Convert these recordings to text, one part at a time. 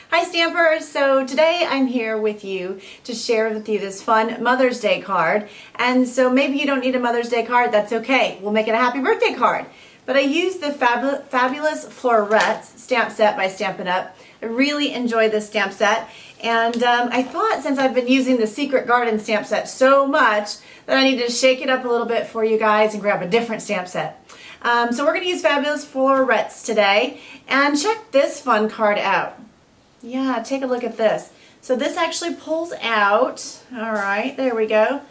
Hi Stampers! So today I'm here with you to share with you this fun Mother's Day card. And so maybe you don't need a Mother's Day card, that's okay. We'll make it a happy birthday card. But I used the fabulous Florets stamp set by Stampin' Up. I really enjoy this stamp set. And I thought since I've been using the Secret Garden stamp set so much that I needed to shake it up a little bit for you guys and grab a different stamp set. So we're going to use fabulous Florets today. And check this fun card out. Yeah, take a look at this. So this actually pulls out. All right, there we go.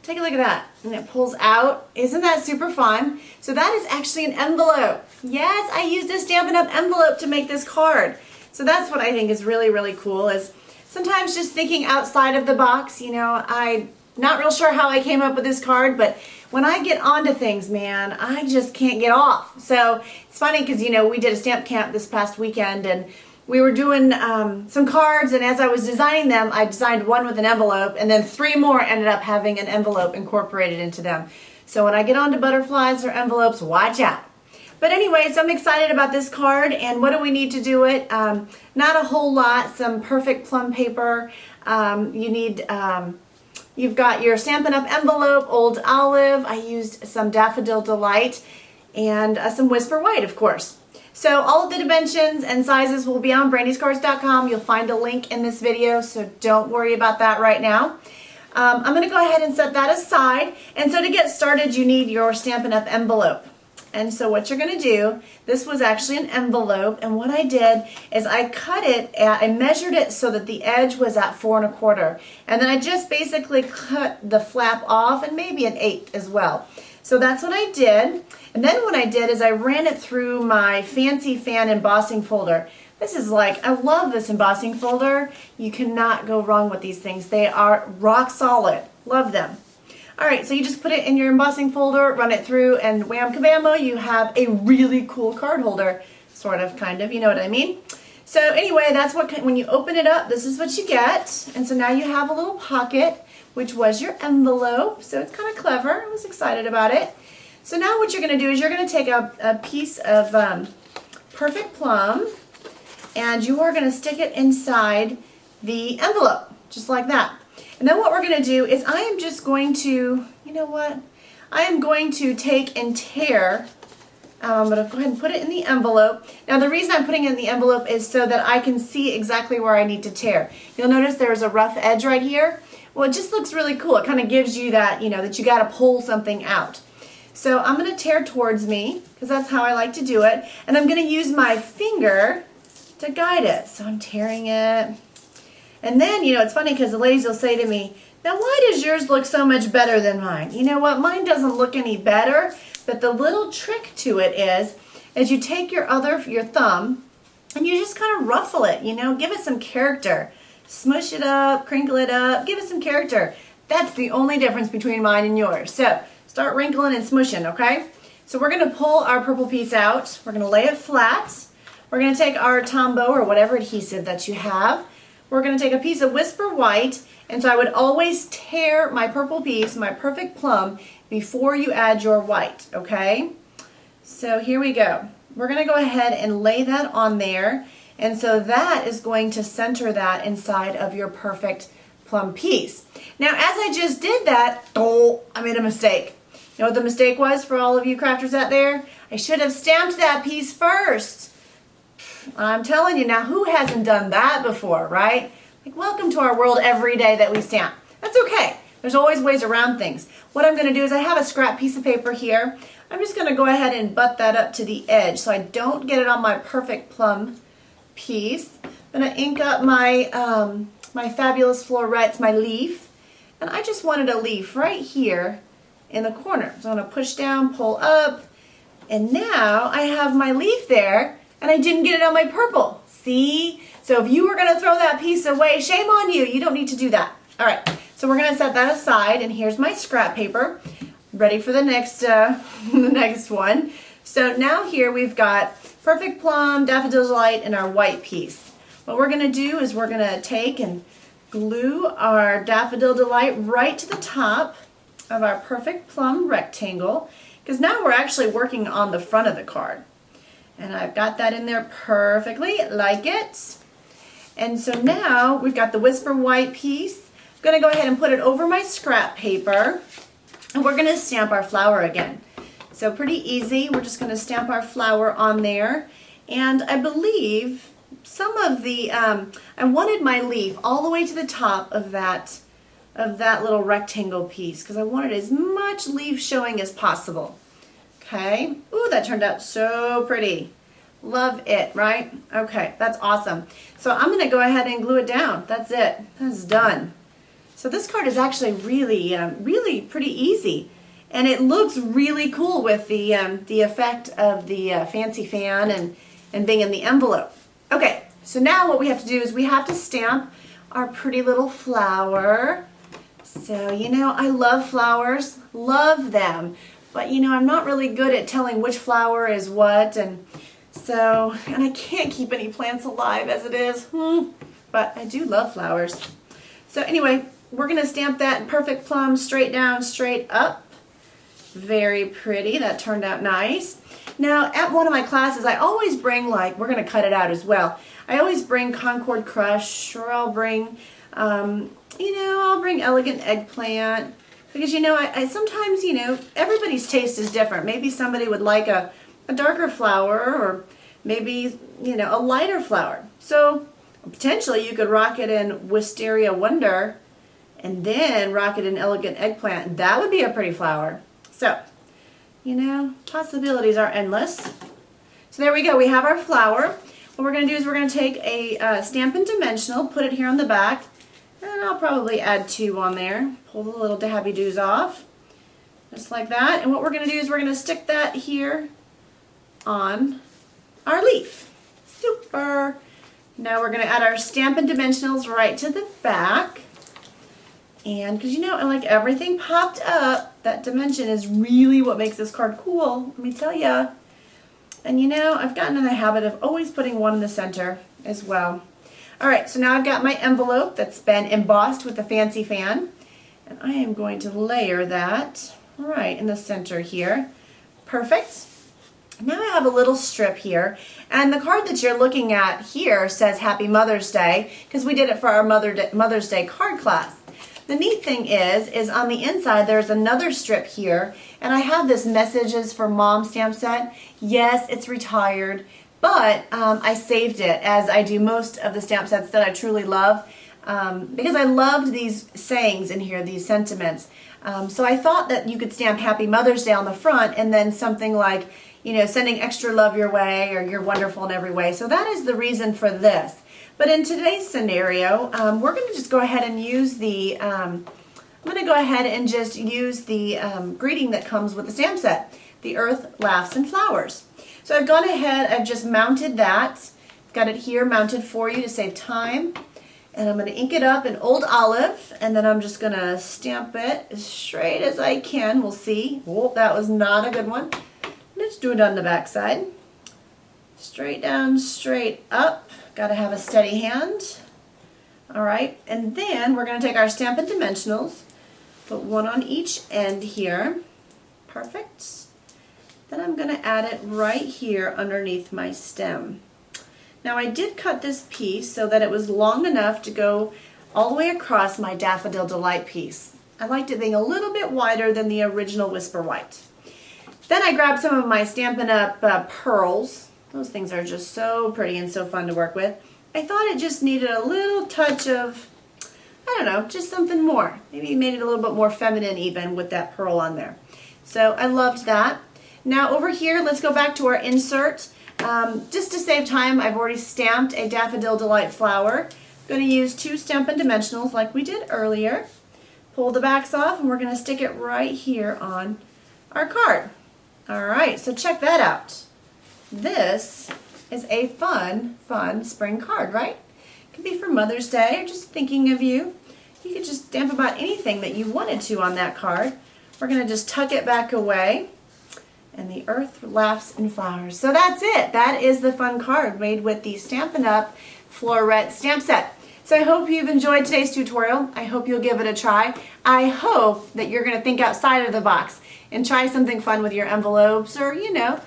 Take a look at that. And it pulls out. Isn't that super fun? So that is actually an envelope. Yes, I used a Stampin' Up! Envelope to make this card. So that's what I think is really, really cool is sometimes just thinking outside of the box. You know, I'm not real sure how I came up with this card, but when I get onto things, man, I just can't get off. So it's funny because, you know, we did a stamp camp this past weekend and we were doing some cards, and as I was designing them, I designed one with an envelope, and then 3 more ended up having an envelope incorporated into them. So when I get onto butterflies or envelopes, watch out. But anyway, so I'm excited about this card, and what do we need to do it? Not a whole lot. Some perfect plum paper. You've got your Stampin' Up! Envelope, Old Olive. I used some Daffodil Delight, and some Whisper White, of course. So all of the dimensions and sizes will be on brandyscards.com. You'll find a link in this video, so don't worry about that right now. I'm going to go ahead and set that aside. And so to get started, you need your Stampin' Up! Envelope. And so what you're going to do, this was actually an envelope, and what I did is I I measured it so that the edge was at 4 1/4. And then I just basically cut the flap off and maybe an 1/8 as well. So that's what I did. And then what I did is I ran it through my Fancy Fan embossing folder. This is I love this embossing folder. You cannot go wrong with these things. They are rock solid. Love them. All right, so you just put it in your embossing folder, run it through, and wham kabammo, you have a really cool card holder. Sort of, kind of, you know what I mean? So anyway, that's when you open it up, this is what you get. And so now you have a little pocket, which was your envelope. So it's kind of clever. I was excited about it. So now what you're going to do is you're going to take a piece of Perfect Plum, and you are going to stick it inside the envelope, just like that. And then what we're going to do is I am just going to, you know what? I am going to take and tear. I'm going to go ahead and put it in the envelope. Now the reason I'm putting it in the envelope is so that I can see exactly where I need to tear. You'll notice there's a rough edge right here. Well, it just looks really cool. It kind of gives you that, you know, that you got to pull something out. So I'm going to tear towards me because that's how I like to do it. And I'm going to use my finger to guide it. So I'm tearing it. And then, you know, it's funny because the ladies will say to me, now why does yours look so much better than mine? You know what? Mine doesn't look any better, but the little trick to it is you take your thumb and you just kind of ruffle it, you know, give it some character. Smush it up, crinkle it up, give it some character. That's the only difference between mine and yours. So start wrinkling and smushing, okay? So we're going to pull our purple piece out. We're going to lay it flat. We're going to take our Tombow or whatever adhesive that you have. We're going to take a piece of Whisper White, and so I would always tear my purple piece, my Perfect Plum, before you add your white, okay? So here we go. We're going to go ahead and lay that on there, and so that is going to center that inside of your Perfect Plum piece. Now, as I just did that, I made a mistake. You know what the mistake was for all of you crafters out there? I should have stamped that piece first. I'm telling you now, who hasn't done that before, right? Like, welcome to our world every day that we stamp. That's okay. There's always ways around things. What I'm going to do is I have a scrap piece of paper here. I'm just going to go ahead and butt that up to the edge so I don't get it on my Perfect Plum piece. I'm going to ink up my, my fabulous Florets, my leaf. And I just wanted a leaf right here in the corner. So I'm going to push down, pull up, and now I have my leaf there. And I didn't get it on my purple. See? So if you were going to throw that piece away, shame on you. You don't need to do that. All right. So we're going to set that aside. And here's my scrap paper. Ready for the next, the next one. So now here we've got Perfect Plum, Daffodil Delight, and our white piece. What we're going to do is we're going to take and glue our Daffodil Delight right to the top of our Perfect Plum rectangle. Because now we're actually working on the front of the card. And I've got that in there perfectly, like it. And so now we've got the Whisper White piece. I'm gonna go ahead and put it over my scrap paper, and we're gonna stamp our flower again. So pretty easy. We're just gonna stamp our flower on there. And I believe some of the, I wanted my leaf all the way to the top of that little rectangle piece because I wanted as much leaf showing as possible. Okay, ooh, that turned out so pretty. Love it, right? Okay, that's awesome. So I'm gonna go ahead and glue it down. That's it, that's done. So this card is actually really pretty easy. And it looks really cool with the effect of the fancy fan and being in the envelope. Okay, so now what we have to do is we have to stamp our pretty little flower. So, you know, I love flowers, love them, but you know, I'm not really good at telling which flower is what, and I can't keep any plants alive as it is, but I do love flowers. So anyway, we're gonna stamp that perfect plum, straight down, straight up. Very pretty, that turned out nice. Now, at one of my classes, I always bring, like, we're gonna cut it out as well. I always bring Concord Crush, or I'll bring, I'll bring Elegant Eggplant. Because, you know, I sometimes, you know, everybody's taste is different. Maybe somebody would like a darker flower, or maybe, you know, a lighter flower. So, potentially, you could rock it in Wisteria Wonder, and then rock it in Elegant Eggplant. That would be a pretty flower. So, you know, possibilities are endless. So there we go, we have our flower. What we're gonna do is we're gonna take a Stampin' Dimensional, put it here on the back, and I'll probably add 2 on there. Pull the little dabby-doos off, just like that. And what we're gonna do is we're gonna stick that here on our leaf. Super. Now we're gonna add our Stampin' Dimensionals right to the back. And because you know, like everything popped up, that dimension is really what makes this card cool, let me tell ya. And you know, I've gotten in the habit of always putting one in the center as well. All right, so now I've got my envelope that's been embossed with the fancy fan. And I am going to layer that right in the center here. Perfect. Now I have a little strip here, and the card that you're looking at here says Happy Mother's Day, because we did it for our Mother's Day card class. The neat thing is on the inside there's another strip here, and I have this Messages for Mom stamp set. Yes, it's retired, but I saved it, as I do most of the stamp sets that I truly love, because I loved these sayings in here, these sentiments. So I thought that you could stamp Happy Mother's Day on the front, and then something like, you know, sending extra love your way, or you're wonderful in every way. So that is the reason for this. But in today's scenario, we're going to just go ahead and use the, greeting that comes with the stamp set, the Earth Laughs and Flowers. So I've gone ahead, I've just mounted that, got it here mounted for you to save time, and I'm going to ink it up in Old Olive, and then I'm just going to stamp it as straight as I can. We'll see. Oh, that was not a good one. Let's do it on the back side. Straight down, straight up. Got to have a steady hand. All right, and then we're going to take our Stampin' Dimensionals, put one on each end here. Perfect. Then I'm going to add it right here underneath my stem. Now I did cut this piece so that it was long enough to go all the way across my Daffodil Delight piece. I liked it being a little bit wider than the original Whisper White. Then I grabbed some of my Stampin' Up! Pearls. Those things are just so pretty and so fun to work with. I thought it just needed a little touch of, I don't know, just something more. Maybe made it a little bit more feminine even with that pearl on there. So I loved that. Now over here, let's go back to our insert. Just to save time, I've already stamped a Daffodil Delight flower. I'm going to use 2 Stampin' Dimensionals like we did earlier. Pull the backs off, and we're going to stick it right here on our card. All right, so check that out. This is a fun spring card, right? It could be for Mother's Day or just thinking of you. You could just stamp about anything that you wanted to on that card. We're going to just tuck it back away, and the Earth Laughs and Flowers. So that's it. That is the fun card made with the Stampin' Up! Floret stamp set. So I hope you've enjoyed today's tutorial. I hope you'll give it a try. I hope that you're going to think outside of the box and try something fun with your envelopes, or, you know,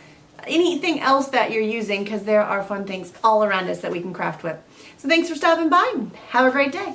anything else that you're using, because there are fun things all around us that we can craft with. So thanks for stopping by. Have a great day.